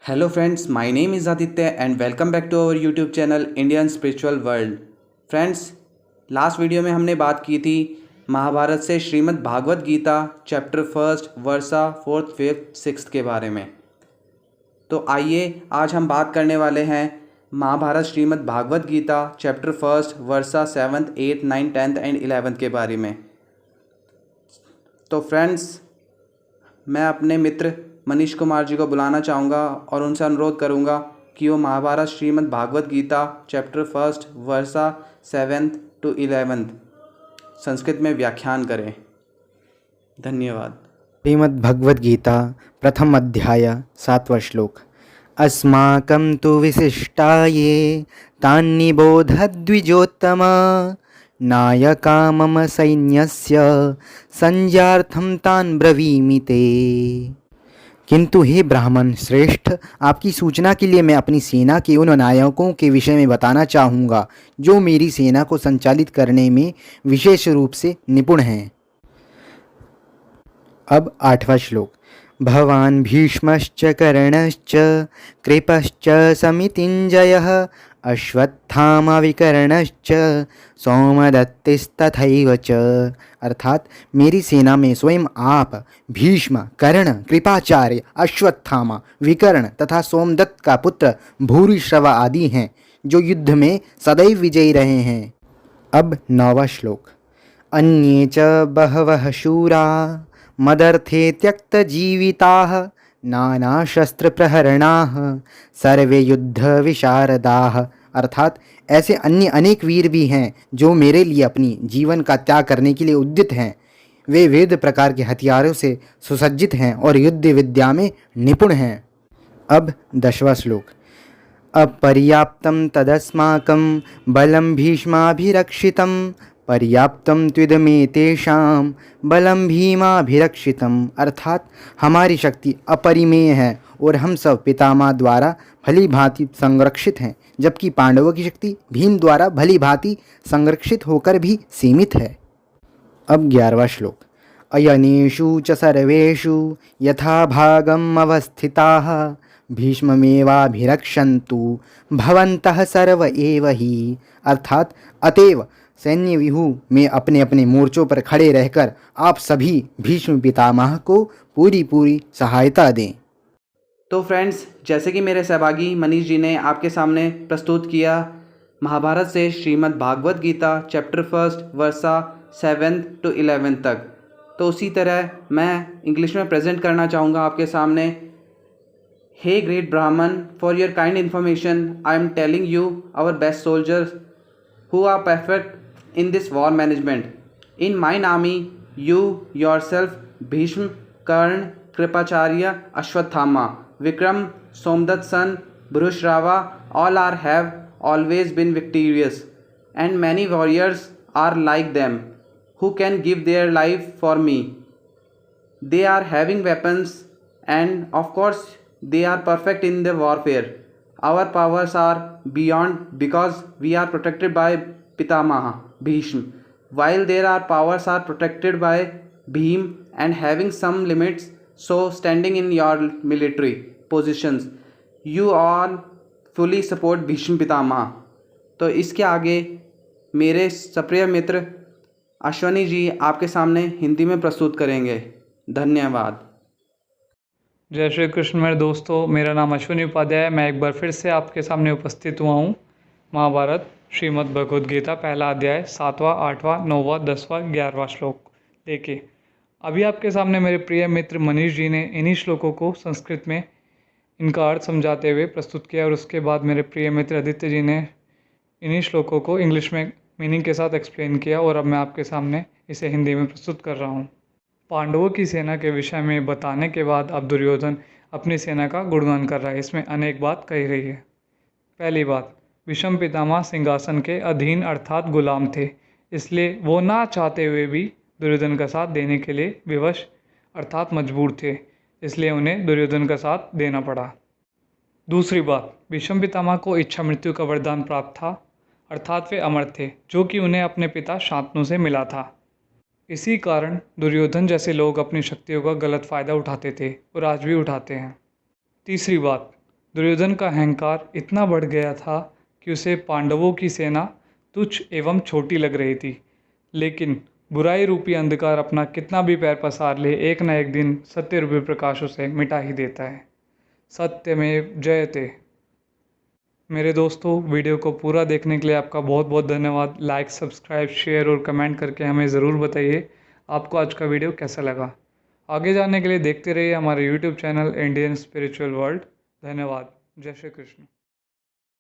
Hello friends, my name is Aditya and welcome back to our YouTube channel Indian Spiritual World. Friends, last video में हमने बात की थी महाभारत से Shrimad Bhagavad Gita chapter first वर्सा fourth fifth sixth के बारे में। तो आइए आज हम बात करने वाले हैं Mahabharat Shrimad Bhagavad Gita chapter first verse seventh eighth ninth tenth and 11th के बारे में। तो फ्रेंड्स, मैं अपने मित्र मनीष कुमार जी को बुलाना चाहूँगा और उनसे अनुरोध करूँगा कि वो Mahabharat Shrimad Bhagavad Gita chapter first verse 7th to 11th Sanskrit में व्याख्यान करें। धन्यवाद। श्रीमद् भगवद गीता प्रथम अध्याय 7वां श्लोक। अस्माकं तु विशिष्टाये तान्निबोधद्विजोत्तम नायका मम सैन्यस्य संज्ञार्थं तान् ब्रवीमि ते। किंतु हे ब्राह्मण श्रेष्ठ, आपकी सूचना के लिए मैं अपनी सेना के उन नायकों के विषय में बताना चाहूँगा जो मेरी सेना को संचालित करने में विशेष रूप से निपुण हैं। अब 8वां श्लोक। भवान् भीष्मश्च कर्णश्च कृपश्च समितिञ्जयः अश्वत्थामा विकर्णश्च सौमदत्तिस्तथैव च। अर्थात मेरी सेना में स्वयं आप, भीष्म, कर्ण, कृपाचार्य, अश्वत्थामा, विकर्ण तथा सोमदत्त का पुत्र भूरिश्रवा आदि हैं जो युद्ध में सदैव विजयी रहे हैं। अब 9वां श्लोक। अन्ये च बहवः शूरा मदर्थे त्यक्तजीविताः नानाशस्त्रप्रहरणाः सर्वे युद्ध विशारदाः। अर्थात ऐसे अन्य अनेक वीर भी हैं जो मेरे लिए अपनी जीवन का त्याग करने के लिए उद्यत हैं। वे वेद प्रकार के हथियारों से सुसज्जित हैं और युद्ध विद्या में निपुण हैं। अब 10वां श्लोक। अपर्याप्तं तदस्माकं बलं भीष्माभिरक्षितं पर्याप्तं त्विदमेतेषां बलं भीमाभिरक्षितम्। अर्थात हमारी शक्ति अपरिमेय है और हम सब पितामह द्वारा भली भांति संरक्षित हैं, जबकि पांडवों की शक्ति भीम द्वारा भली भांति संरक्षित होकर भी सीमित है। अब 11वां श्लोक। अयनेषु च सर्वेषु यथा भागम् अवस्थिताः भीष्ममेवाभिरक्षन्तु भवन्तः सर्व एव ही। अर्थात अतएव सैन्य व्यूह में अपने अपने मोर्चों पर खड़े रहकर आप सभी भीष्म पितामह को पूरी सहायता दें। तो फ्रेंड्स, जैसे कि मेरे सहभागी मनीष जी ने आपके सामने प्रस्तुत किया महाभारत से Shrimad Bhagavad Gita chapter first verse 7th to 11th तक, तो उसी तरह मैं इंग्लिश में प्रेजेंट करना चाहूँगा आपके सामने। हे great brahmin, for your kind information I am telling you our best soldiers who are perfect in this war management. In mine army, you yourself, Bhishma, Karna, Kripacharya, Ashwatthama, Vikram, Somdat son, Bhrushrava, all have always been victorious, and many warriors are like them, who can give their life for me. They are having weapons, and of course, they are perfect in the warfare. Our powers are beyond because we are protected by Pitamaha, Bhishma, while their powers are protected by Bhim and having some limits. So standing in your military positions, you all fully support Bhishma Pitamaha. तो इसके आगे मेरे सप्रिय मित्र अश्वनी जी आपके सामने हिंदी में प्रस्तुत करेंगे। धन्यवाद। जय श्री कृष्ण मेरे दोस्तों, मेरा नाम अश्विनी उपाध्याय है। मैं एक बार फिर से आपके सामने उपस्थित हुआ हूँ महाभारत श्रीमद् भगवद गीता पहला अध्याय 7वां 8वां 9वां 10वां 11वां श्लोक लेके। अभी आपके सामने मेरे प्रिय मित्र मनीष जी ने इन्हीं श्लोकों को संस्कृत में इनका अर्थ समझाते हुए प्रस्तुत किया और उसके बाद मेरे प्रिय मित्र आदित्य जी ने इन्हीं श्लोकों को इंग्लिश में मीनिंग के साथ एक्सप्लेन किया और अब मैं आपके सामने इसे हिंदी में प्रस्तुत कर रहा हूँ। पांडवों की सेना के विषय में बताने के बाद अब दुर्योधन अपनी सेना का गुणगान कर रहा है। इसमें अनेक बात कही गई है। पहली बात, भीष्म पितामह सिंहासन के अधीन अर्थात गुलाम थे, इसलिए वो ना चाहते हुए भी दुर्योधन का साथ देने के लिए विवश अर्थात मजबूर थे, इसलिए उन्हें दुर्योधन का साथ देना पड़ा। दूसरी बात, भीष्म पितामह को इच्छा मृत्यु का वरदान प्राप्त था, अर्थात वे अमर थे, जो कि उन्हें अपने पिता शांतनु से मिला था। इसी कारण दुर्योधन जैसे लोग अपनी शक्तियों का गलत फ़ायदा उठाते थे और आज भी उठाते हैं। तीसरी बात, दुर्योधन का अहंकार इतना बढ़ गया था कि उसे पांडवों की सेना तुच्छ एवं छोटी लग रही थी। लेकिन बुराई रूपी अंधकार अपना कितना भी पैर पसार ले, एक न एक दिन सत्य रूपी प्रकाश उसे मिटा ही देता है। सत्यमेव जयते। मेरे दोस्तों, वीडियो को पूरा देखने के लिए आपका बहुत बहुत धन्यवाद। लाइक, सब्सक्राइब, शेयर और कमेंट करके हमें ज़रूर बताइए आपको आज का वीडियो कैसा लगा। आगे जानने के लिए देखते रहिए हमारे YouTube channel Indian spiritual world. धन्यवाद। जय श्री कृष्ण।